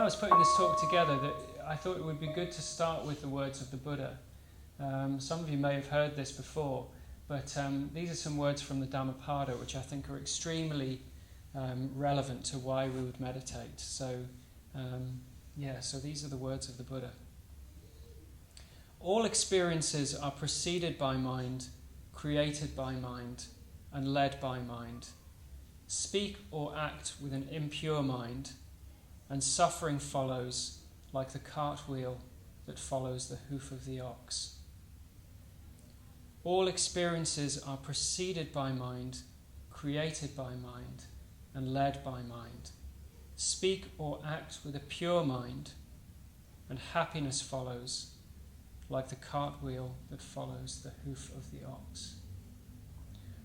I was putting this talk together, that I thought it would be good to start with the words of the Buddha. Some of you may have heard this before, but these are some words from the Dhammapada which I think are extremely relevant to why we would meditate. So these are the words of the Buddha. All experiences are preceded by mind, created by mind, and led by mind. Speak or act with an impure mind, and suffering follows like the cartwheel that follows the hoof of the ox. All experiences are preceded by mind, created by mind, and led by mind. Speak or act with a pure mind, and happiness follows like the cartwheel that follows the hoof of the ox.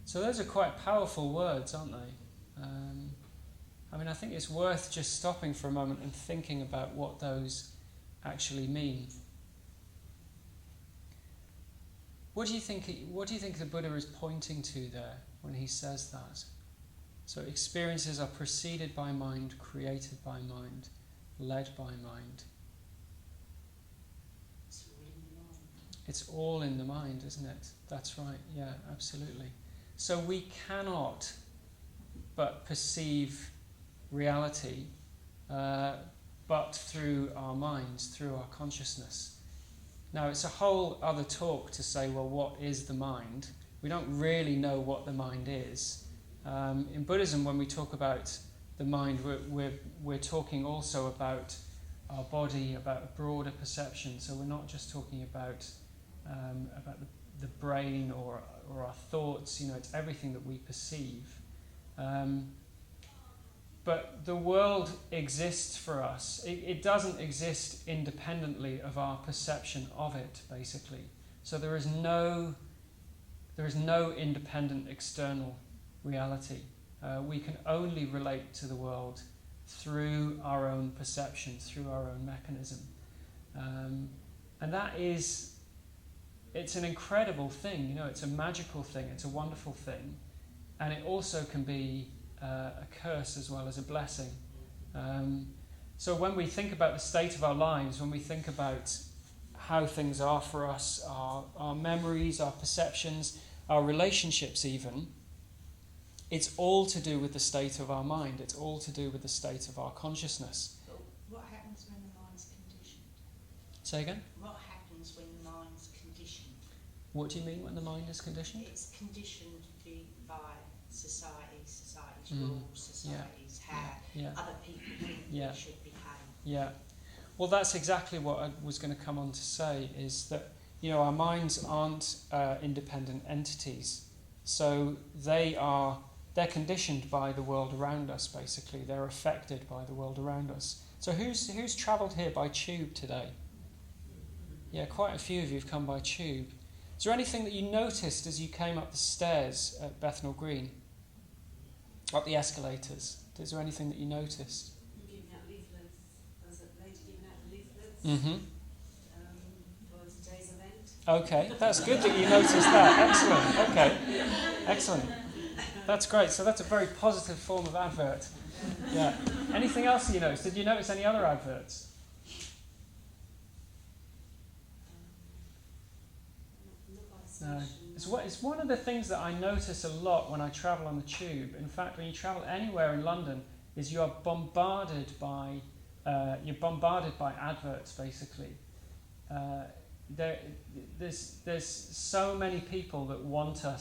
So those are quite powerful words, aren't they? I think it's worth just stopping for a moment and thinking about what those actually mean. What do you think the Buddha is pointing to there when he says that? So experiences are preceded by mind, created by mind, led by mind. It's all in the mind, isn't it? That's right, yeah, absolutely. So we cannot but perceive reality but through our minds, through our consciousness. Now, it's a whole other talk to say, well, what is the mind? We don't really know what the mind is. In Buddhism, when we talk about the mind, we're talking also about our body, about a broader perception. So we're not just talking about the brain or our thoughts. It's everything that we perceive. But the world exists for us. It doesn't exist independently of our perception of it, basically. So there is no independent external reality. We can only relate to the world through our own perception, through our own mechanism. And it's an incredible thing, it's a magical thing, it's a wonderful thing. And it also can be a curse as well as a blessing. So when we think about the state of our lives, when we think about how things are for us, our memories, our perceptions, our relationships even, it's all to do with the state of our mind. It's all to do with the state of our consciousness. But what happens when the mind's conditioned? Say again? What happens when the mind's conditioned? What do you mean when the mind is conditioned? It's conditioned by society's rules, society's how other people think we should behave. Yeah. Well, that's exactly what I was going to come on to say, is that our minds aren't independent entities. So they're conditioned by the world around us, basically. They're affected by the world around us. So who's travelled here by tube today? Yeah, quite a few of you have come by tube. Is there anything that you noticed as you came up the stairs at Bethnal Green? Up the escalators? Is there anything that you noticed? Giving out leaflets. There was a lady giving out the leaflets. Mm-hmm. For today's event. Okay, that's good that you noticed that. Excellent. Okay, excellent. That's great. So that's a very positive form of advert. Yeah. Anything else you noticed? Did you notice any other adverts? No. It's one of the things that I notice a lot when I travel on the tube. In fact, when you travel anywhere in London, is you are bombarded by adverts, basically. There's so many people that want to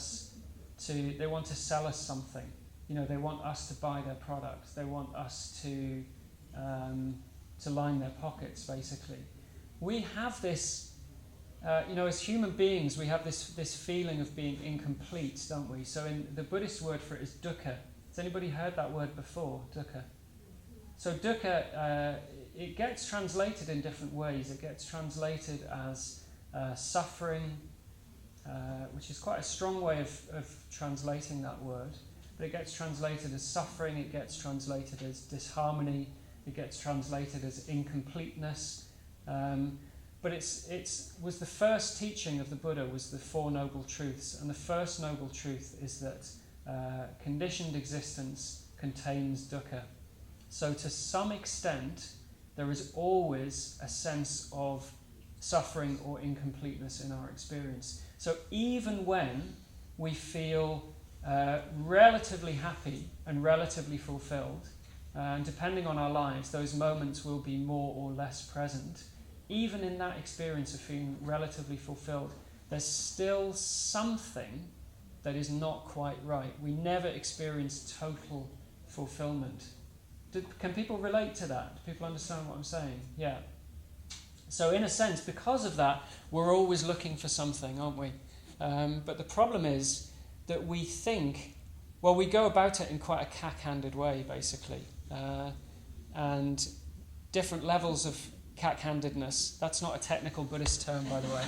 sell us something. They want us to buy their products. They want us to line their pockets, basically. We have this. As human beings, we have this feeling of being incomplete, don't we? So the Buddhist word for it is dukkha. Has anybody heard that word before, dukkha? So dukkha, it gets translated in different ways. It gets translated as suffering, which is quite a strong way of translating that word. But it gets translated as suffering, it gets translated as disharmony, it gets translated as incompleteness. But it was the first teaching of the Buddha was the Four Noble Truths. And the first noble truth is that conditioned existence contains dukkha. So to some extent, there is always a sense of suffering or incompleteness in our experience. So even when we feel relatively happy and relatively fulfilled, and depending on our lives, those moments will be more or less present. Even in that experience of feeling relatively fulfilled, there's still something that is not quite right. We never experience total fulfillment. Can people relate to that? Do people understand what I'm saying? Yeah. So in a sense, because of that, we're always looking for something, aren't we? But the problem is that we think, well, we go about it in quite a cack-handed way, basically. And different levels of cack-handedness, that's not a technical Buddhist term, by the way,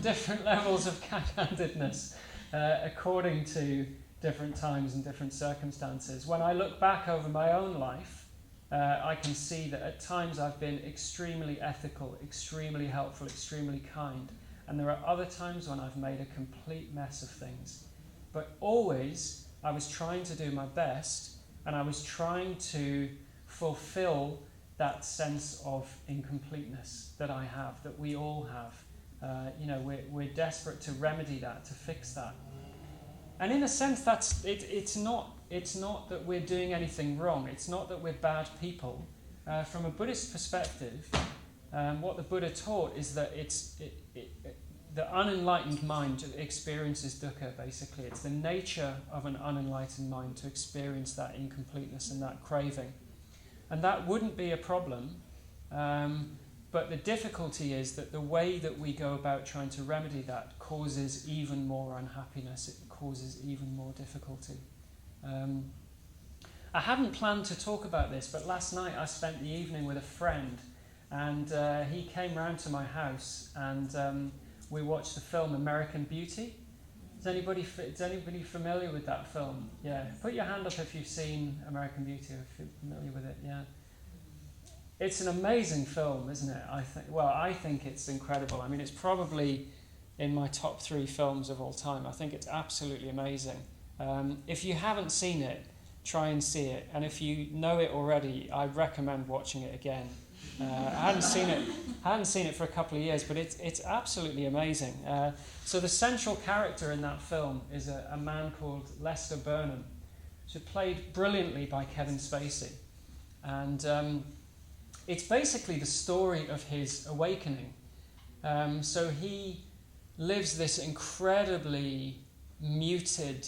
different levels of cack-handedness according to different times and different circumstances. When I look back over my own life, I can see that at times I've been extremely ethical, extremely helpful, extremely kind, and there are other times when I've made a complete mess of things. But always I was trying to do my best, and I was trying to fulfill that sense of incompleteness that I have, that we all have. We're desperate to remedy that, to fix that. And in a sense, it's not that we're doing anything wrong. It's not that we're bad people. From a Buddhist perspective, what the Buddha taught is that the unenlightened mind experiences dukkha, basically. It's the nature of an unenlightened mind to experience that incompleteness and that craving. And that wouldn't be a problem, but the difficulty is that the way that we go about trying to remedy that causes even more unhappiness, it causes even more difficulty. I hadn't planned to talk about this, but last night I spent the evening with a friend, and he came round to my house, and we watched the film American Beauty. Is anybody familiar with that film? Yeah. Put your hand up if you've seen American Beauty, if you're familiar with it. Yeah. It's an amazing film, isn't it? I think it's incredible. I mean, it's probably in my top 3 films of all time. I think it's absolutely amazing. If you haven't seen it, try and see it. And if you know it already, I recommend watching it again. I hadn't seen it for a couple of years, but it's absolutely amazing. So the central character in that film is a man called Lester Burnham, who's played brilliantly by Kevin Spacey. And it's basically the story of his awakening. So he lives this incredibly muted,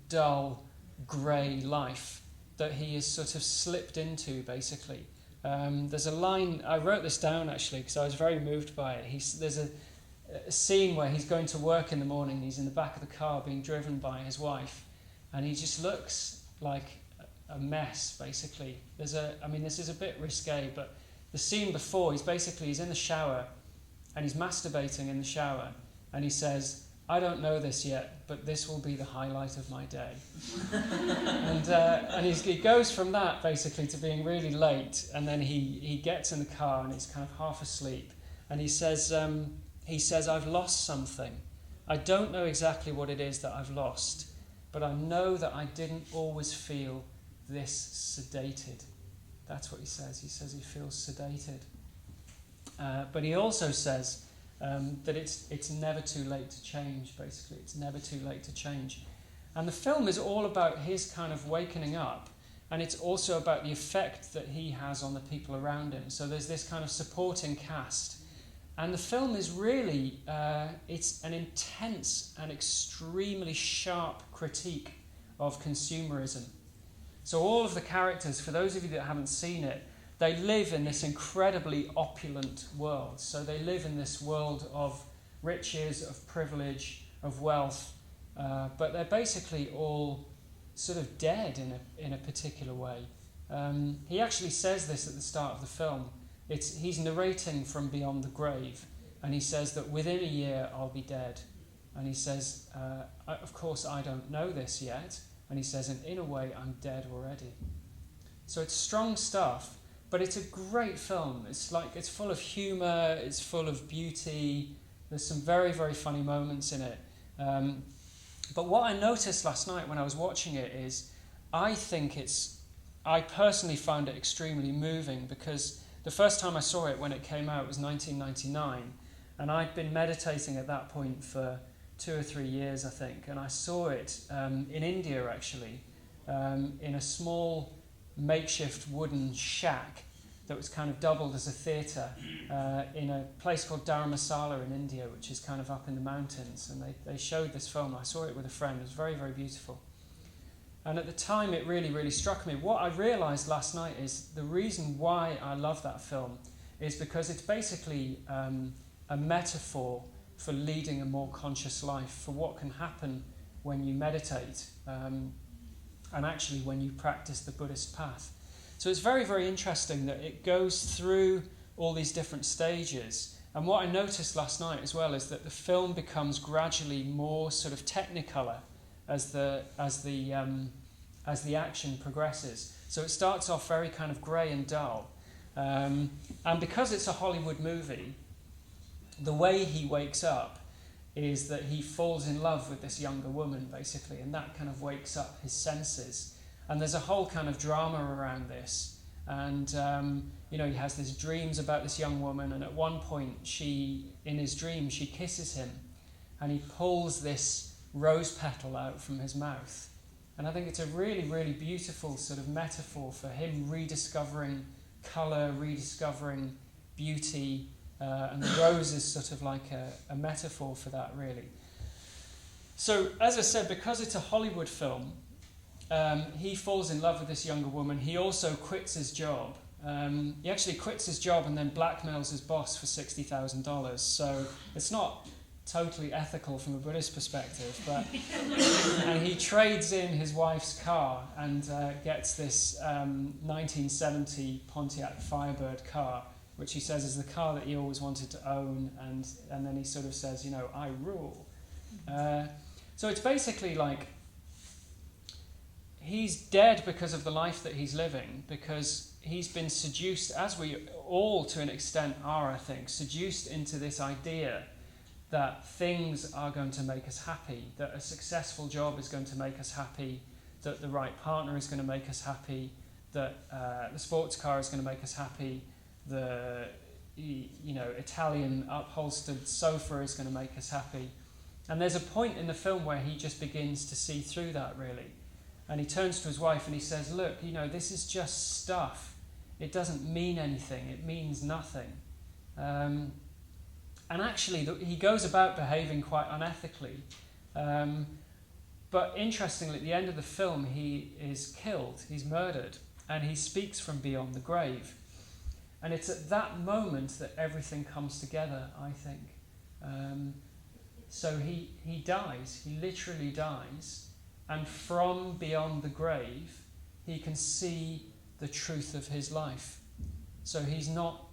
dull, grey life that he is sort of slipped into, basically. There's a line, I wrote this down actually because I was very moved by it. There's a scene where he's going to work in the morning, he's in the back of the car being driven by his wife, and he just looks like a mess, basically. This is a bit risque, but the scene before, he's in the shower and he's masturbating in the shower, and he says, "I don't know this yet, but this will be the highlight of my day." and he goes from that basically to being really late, and then he gets in the car and he's kind of half asleep, and he says, "I've lost something. I don't know exactly what it is that I've lost, but I know that I didn't always feel this sedated." That's what he says. He says he feels sedated. But he also says that it's never too late to change, basically. It's never too late to change. And the film is all about his kind of wakening up, and it's also about the effect that he has on the people around him. So there's this kind of supporting cast. And the film is really, it's an intense and extremely sharp critique of consumerism. So all of the characters, for those of you that haven't seen it, they live in this incredibly opulent world. So they live in this world of riches, of privilege, of wealth, but they're basically all sort of dead in a particular way. He actually says this at the start of the film. He's narrating from beyond the grave, and he says that within a year I'll be dead. And he says, of course I don't know this yet. And he says, and in a way I'm dead already. So it's strong stuff, but it's a great film. It's full of humour, it's full of beauty. There's some very, very funny moments in it. But what I noticed last night when I was watching it is, I personally found it extremely moving, because The first time I saw it when it came out was 1999, and I'd been meditating at that point for 2 or 3 years, I think, and I saw it in India, actually, in a small makeshift wooden shack that was kind of doubled as a theatre in a place called Dharamsala in India, which is kind of up in the mountains, and they showed this film. I saw it with a friend. It was very, very beautiful. And at the time, it really, really struck me. What I realised last night is the reason why I love that film is because it's basically a metaphor for leading a more conscious life, for what can happen when you meditate and actually when you practice the Buddhist path. So it's very, very interesting that it goes through all these different stages. And what I noticed last night as well is that the film becomes gradually more sort of technicolor as the action progresses. So it starts off very kind of grey and dull. And because it's a Hollywood movie, the way he wakes up is that he falls in love with this younger woman, basically, and that kind of wakes up his senses. And there's a whole kind of drama around this. And, he has these dreams about this young woman, and at one point, in his dream, she kisses him, and he pulls this rose petal out from his mouth. And I think it's a really, really beautiful sort of metaphor for him rediscovering colour, rediscovering beauty, and the rose is sort of like a metaphor for that, really. So, as I said, because it's a Hollywood film, he falls in love with this younger woman. He also quits his job. He actually quits his job and then blackmails his boss for $60,000. So it's not totally ethical from a Buddhist perspective, but and he trades in his wife's car and gets this 1970 Pontiac Firebird car, which he says is the car that he always wanted to own, and then he sort of says, I rule. So it's basically like he's dead because of the life that he's living, because he's been seduced, as we all to an extent are, I think, seduced into this idea that things are going to make us happy, that a successful job is going to make us happy, that the right partner is going to make us happy, that the sports car is going to make us happy, the Italian upholstered sofa is going to make us happy. And there's a point in the film where he just begins to see through that, really. And he turns to his wife and he says, look, this is just stuff. It doesn't mean anything. It means nothing. And actually, he goes about behaving quite unethically. But interestingly, at the end of the film, he is killed. He's murdered. And he speaks from beyond the grave. And it's at that moment that everything comes together, I think. So he dies. He literally dies. And from beyond the grave, he can see the truth of his life. So he's not,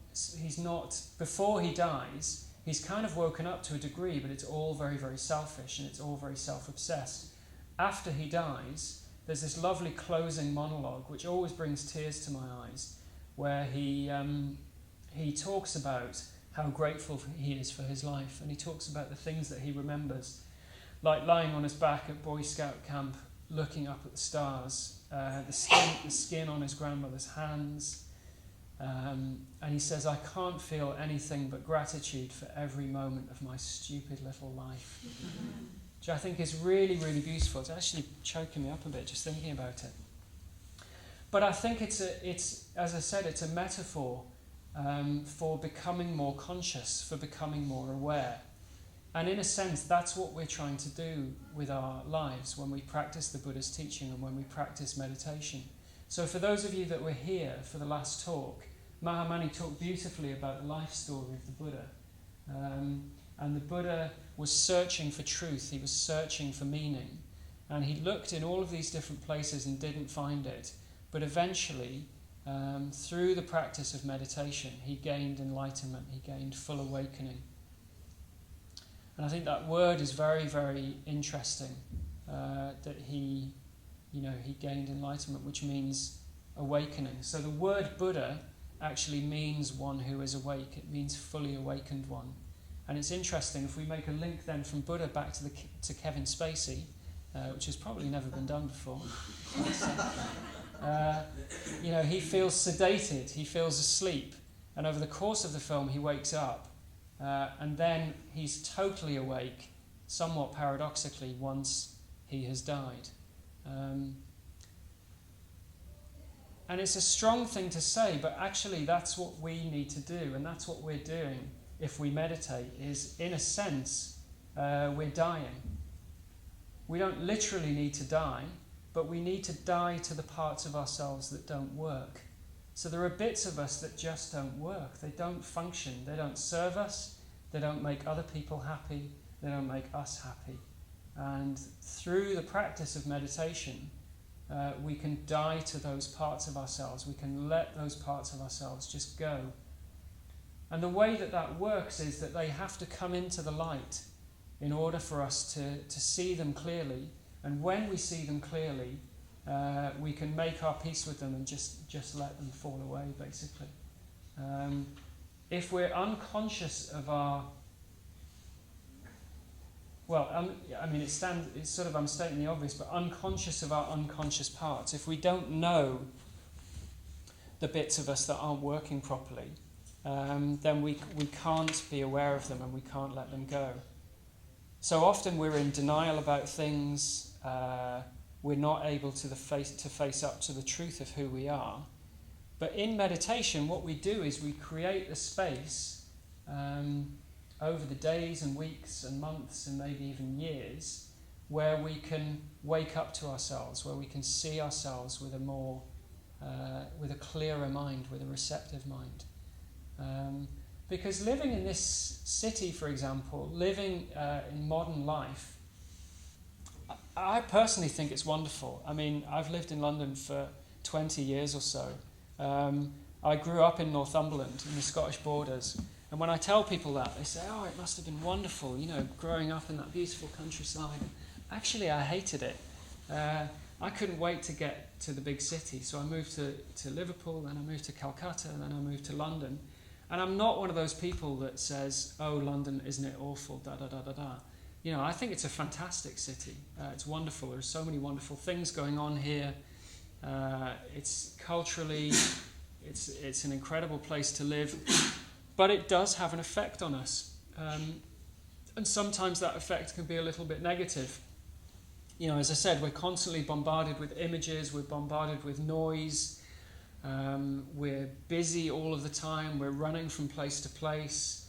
before he dies, he's kind of woken up to a degree, but it's all very, very selfish and it's all very self-obsessed. After he dies, there's this lovely closing monologue, which always brings tears to my eyes, where he talks about how grateful he is for his life, and he talks about the things that he remembers, like lying on his back at Boy Scout camp, looking up at the stars, the skin on his grandmother's hands, and he says, I can't feel anything but gratitude for every moment of my stupid little life, which I think is really, really beautiful. It's actually choking me up a bit just thinking about it. But I think it's as I said, it's a metaphor for becoming more conscious, for becoming more aware. And in a sense, that's what we're trying to do with our lives when we practice the Buddha's teaching and when we practice meditation. So for those of you that were here for the last talk, Mahamani talked beautifully about the life story of the Buddha. And the Buddha was searching for truth, he was searching for meaning. And he looked in all of these different places and didn't find it. But eventually, through the practice of meditation, he gained enlightenment, he gained full awakening. And I think that word is very, very interesting, that he gained enlightenment, which means awakening. So the word Buddha actually means one who is awake. It means fully awakened one. And it's interesting, if we make a link then from Buddha back to Kevin Spacey, which has probably never been done before. He feels sedated, he feels asleep. And over the course of the film, he wakes up, and then he's totally awake, somewhat paradoxically, once he has died. And it's a strong thing to say, but actually that's what we need to do, and that's what we're doing if we meditate, is, in a sense, we're dying. We don't literally need to die, but we need to die to the parts of ourselves that don't work. So there are bits of us that just don't work. They don't function. They don't serve us. They don't make other people happy. They don't make us happy. And through the practice of meditation, we can die to those parts of ourselves. We can let those parts of ourselves just go. And the way that that works is that they have to come into the light in order for us to see them clearly. And when we see them clearly, we can make our peace with them and just let them fall away, basically. If we're unconscious of our... Well, it's sort of, I'm stating the obvious, but unconscious of our unconscious parts. If we don't know the bits of us that aren't working properly, then we can't be aware of them and we can't let them go. So often we're in denial about things. We're not able to face up to the truth of who we are. But in meditation, what we do is we create a space over the days and weeks and months and maybe even years where we can wake up to ourselves, where we can see ourselves with a clearer mind, with a receptive mind. Because living in this city, for example, living in modern life, I personally think it's wonderful. I mean, I've lived in London for 20 years or so. I grew up in Northumberland, in the Scottish borders. And when I tell people that, they say, oh, it must have been wonderful, growing up in that beautiful countryside. Actually, I hated it. I couldn't wait to get to the big city. So I moved to Liverpool, then I moved to Calcutta, and then I moved to London. And I'm not one of those people that says, oh, London, isn't it awful, da-da-da-da-da. I think it's a fantastic city. It's wonderful. There's so many wonderful things going on here. It's culturally, it's an incredible place to live. But it does have an effect on us. And sometimes that effect can be a little bit negative. As I said, we're constantly bombarded with images, we're bombarded with noise, we're busy all of the time, we're running from place to place.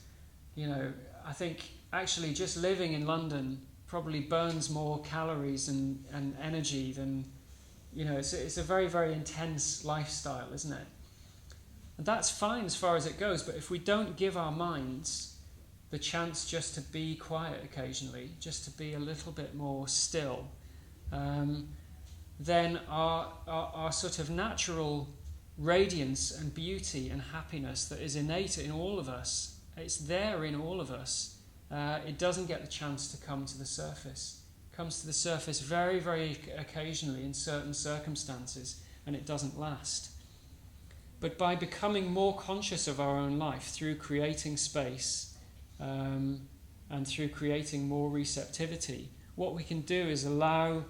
I think actually just living in London probably burns more calories and energy than, it's a very, very intense lifestyle, isn't it? And that's fine as far as it goes, but if we don't give our minds the chance just to be quiet occasionally, just to be a little bit more still, then our sort of natural radiance and beauty and happiness that is innate in all of us, it's there in all of us, it doesn't get the chance to come to the surface. It comes to the surface very, very occasionally in certain circumstances, and it doesn't last. But by becoming more conscious of our own life through creating space and through creating more receptivity, what we can do is allow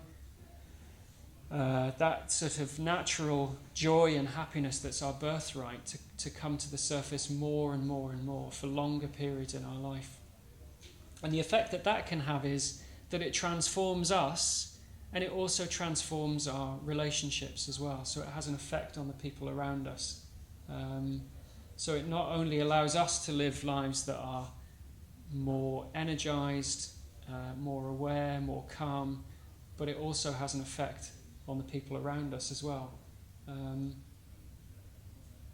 that sort of natural joy and happiness that's our birthright to come to the surface more and more and more for longer periods in our life. And the effect that can have is that it transforms us, and it also transforms our relationships as well. So it has an effect on the people around us. So it not only allows us to live lives that are more energized, more aware, more calm, but it also has an effect on the people around us as well.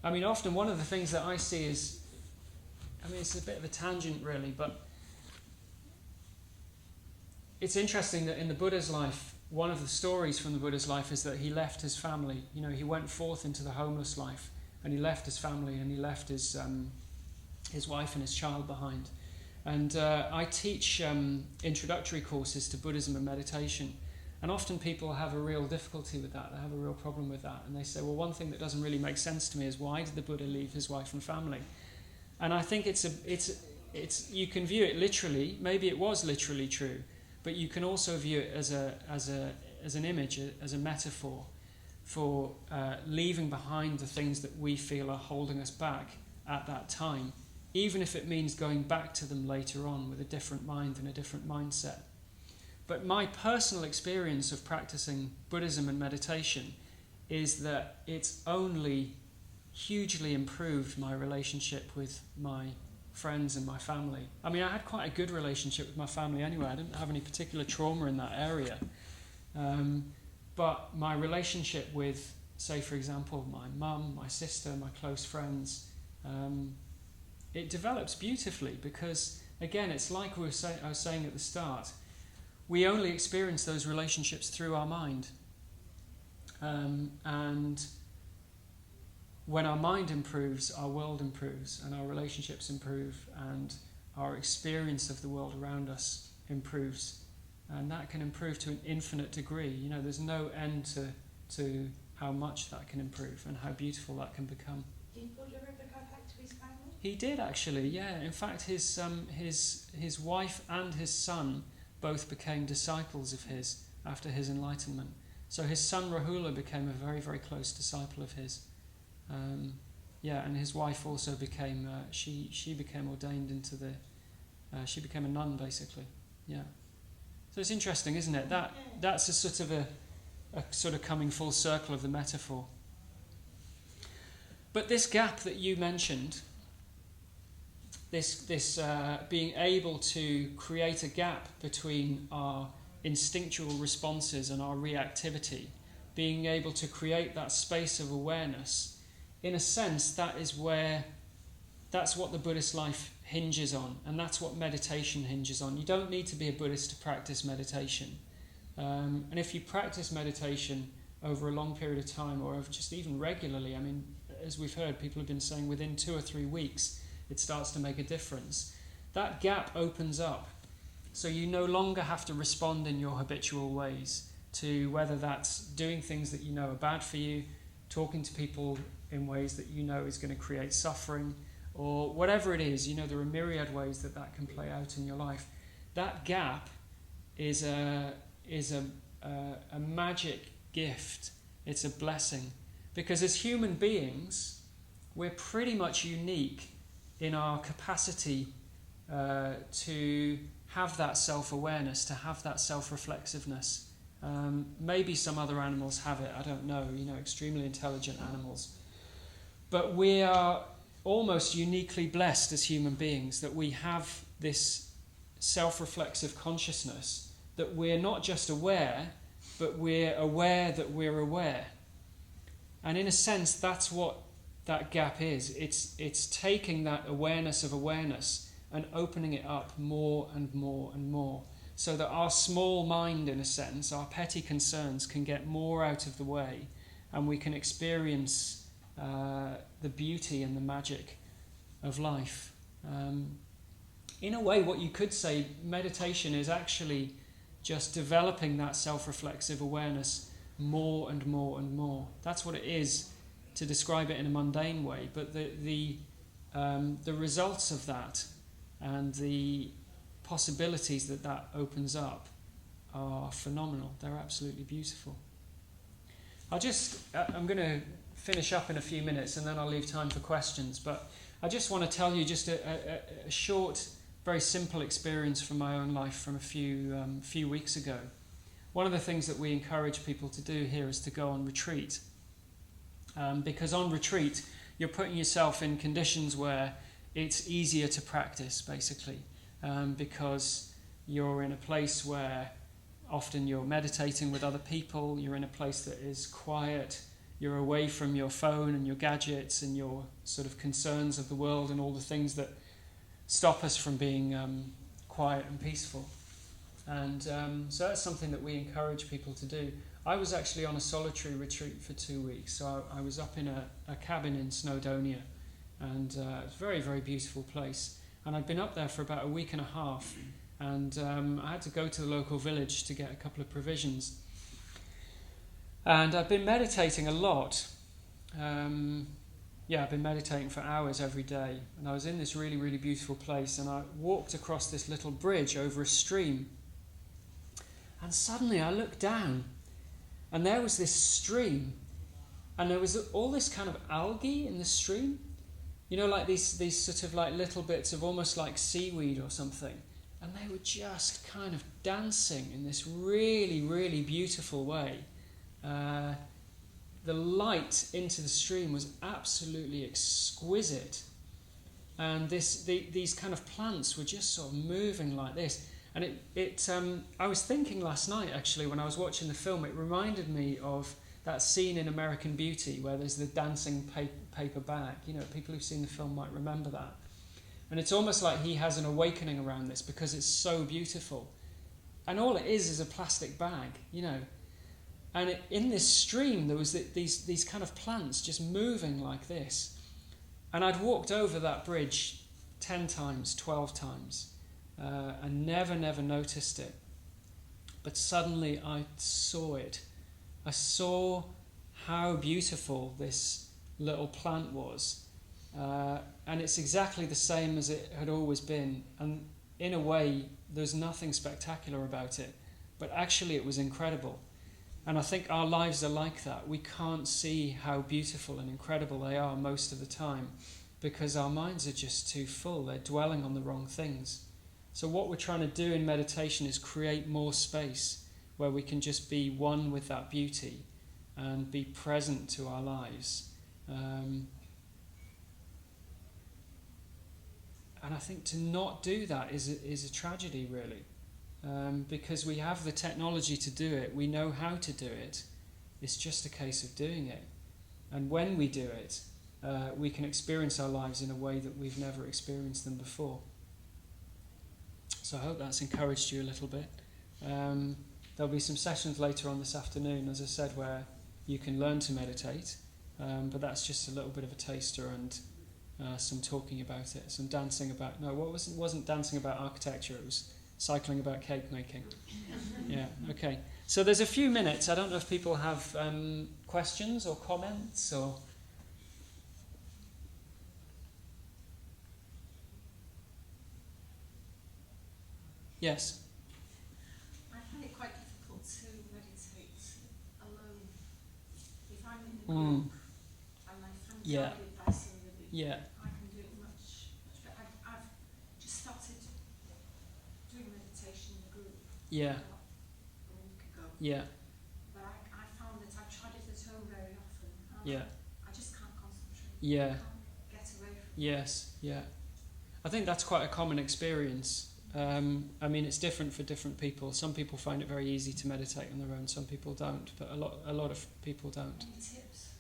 Often one of the things that I see is, it's a bit of a tangent really, but it's interesting that in the Buddha's life, one of the stories from the Buddha's life is that he left his family. He went forth into the homeless life, and he left his family, and he left his wife and his child behind. And I teach introductory courses to Buddhism and meditation, and often people have a real difficulty with that. They have a real problem with that, and they say, well, one thing that doesn't really make sense to me is, why did the Buddha leave his wife and family? And I think it's you can view it literally. Maybe it was literally true, but you can also view it as an image, as a metaphor for leaving behind the things that we feel are holding us back at that time, even if it means going back to them later on with a different mind and a different mindset. But my personal experience of practicing Buddhism and meditation is that it's only hugely improved my relationship with my friends and my family. I mean, I had quite a good relationship with my family anyway. I didn't have any particular trauma in that area. But my relationship with, say, for example, my mum, my sister, my close friends, it develops beautifully because, again, it's like I was saying at the start, we only experience those relationships through our mind. And when our mind improves, our world improves, and our relationships improve, and our experience of the world around us improves. And that can improve to an infinite degree. You know, there's no end to how much that can improve and how beautiful that can become. Did Buddha ever go back to his family? He did, actually, yeah. In fact, his wife and his son both became disciples of his after his enlightenment. So his son Rahula became a very, very close disciple of his. And his wife also became, she became ordained into she became a nun, basically. Yeah. So it's interesting, isn't it? That's a sort of a sort of coming full circle of the metaphor. But this gap that you mentioned, this being able to create a gap between our instinctual responses and our reactivity, being able to create that space of awareness, in a sense, that's what the Buddhist life hinges on, and that's what meditation hinges on. You don't need to be a Buddhist to practice meditation. And if you practice meditation over a long period of time, or just even regularly, I mean, as we've heard, people have been saying within 2 or 3 weeks, it starts to make a difference. That gap opens up. So you no longer have to respond in your habitual ways to whether that's doing things that you know are bad for you, talking to people in ways that you know is going to create suffering, or whatever it is. You know, there are myriad ways that can play out in your life. That gap is a magic gift. It's a blessing. Because as human beings, we're pretty much unique in our capacity to have that self-awareness, to have that self-reflexiveness. Maybe some other animals have it, I don't know, extremely intelligent animals. But we are almost uniquely blessed as human beings that we have this self-reflexive consciousness, that we're not just aware, but we're aware that we're aware. And in a sense, that's what that gap is. It's taking that awareness of awareness and opening it up more and more and more, so that our small mind, in a sense, our petty concerns can get more out of the way, and we can experience the beauty and the magic of life. In a way, what you could say, meditation is actually just developing that self-reflexive awareness more and more and more. That's what it is, to describe it in a mundane way. But the results of that and the possibilities that opens up are phenomenal. They're absolutely beautiful. I'm going to finish up in a few minutes, and then I'll leave time for questions. But I just want to tell you just a short, very simple experience from my own life from a few weeks ago. One of the things that we encourage people to do here is to go on retreat. Because on retreat, you're putting yourself in conditions where it's easier to practice, basically. Because you're in a place where often you're meditating with other people, you're in a place that is quiet, you're away from your phone and your gadgets and your sort of concerns of the world and all the things that stop us from being quiet and peaceful. And so that's something that we encourage people to do. I was actually on a solitary retreat for 2 weeks. So I was up in a cabin in Snowdonia, and it's a very, very beautiful place. And I'd been up there for about a week and a half, and I had to go to the local village to get a couple of provisions. And I've been meditating a lot. I've been meditating for hours every day. And I was in this really, really beautiful place, and I walked across this little bridge over a stream. And suddenly I looked down, and there was this stream, and there was all this kind of algae in the stream. You know, like these sort of like little bits of almost like seaweed or something. And they were just kind of dancing in this really, really beautiful way. The light into the stream was absolutely exquisite. And these kind of plants were just sort of moving like this. And I was thinking last night, actually, when I was watching the film, it reminded me of that scene in American Beauty where there's the dancing paper bag. You know, people who've seen the film might remember that. And it's almost like he has an awakening around this because it's so beautiful. And all it is a plastic bag, you know. And in this stream, there was these kind of plants just moving like this. And I'd walked over that bridge 10 times, 12 times, and never noticed it. But suddenly I saw it. I saw how beautiful this little plant was. And it's exactly the same as it had always been. And in a way, there's nothing spectacular about it. But actually, it was incredible. And I think our lives are like that. We can't see how beautiful and incredible they are most of the time because our minds are just too full. They're dwelling on the wrong things. So what we're trying to do in meditation is create more space where we can just be one with that beauty and be present to our lives. And I think to not do that is a tragedy, really. Because we have the technology to do it, we know how to do it, it's just a case of doing it. And when we do it, we can experience our lives in a way that we've never experienced them before. So I hope that's encouraged you a little bit. There'll be some sessions later on this afternoon, as I said, where you can learn to meditate, but that's just a little bit of a taster and some talking about it, some dancing about... No, it wasn't dancing about architecture, it was cycling about cake making. Yeah, okay. So there's a few minutes. I don't know if people have questions or comments or... Yes? I find it quite difficult to meditate alone. If I'm in a group and I find advice on the group, I can do it much better. I've just started doing meditation in a group about a week ago. But I found that I've tried it at home very often. I just can't concentrate. I can't get away from it. I think that's quite a common experience. I mean, it's different for different people. Some people find it very easy to meditate on their own. Some people don't, but a lot of people don't. Any tips?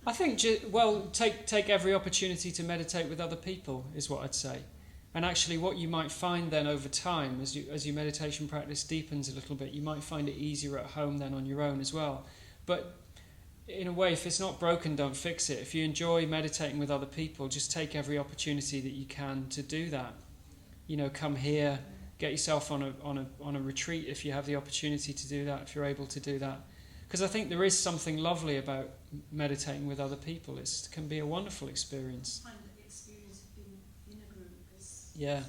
I think, take every opportunity to meditate with other people is what I'd say. And actually, what you might find then over time, as your meditation practice deepens a little bit, you might find it easier at home than on your own as well. But in a way, if it's not broken, don't fix it. If you enjoy meditating with other people, just take every opportunity that you can to do that. You know, come here, get yourself on a retreat if you have the opportunity to do that, if you're able to do that. Because I think there is something lovely about meditating with other people. It can be a wonderful experience. I find that the experience of being in a group is great.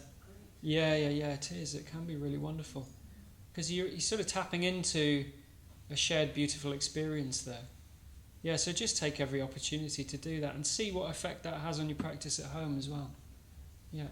Yeah, it is. It can be really wonderful. Because you're sort of tapping into a shared beautiful experience there. Yeah, so just take every opportunity to do that and see what effect that has on your practice at home as well. Yeah.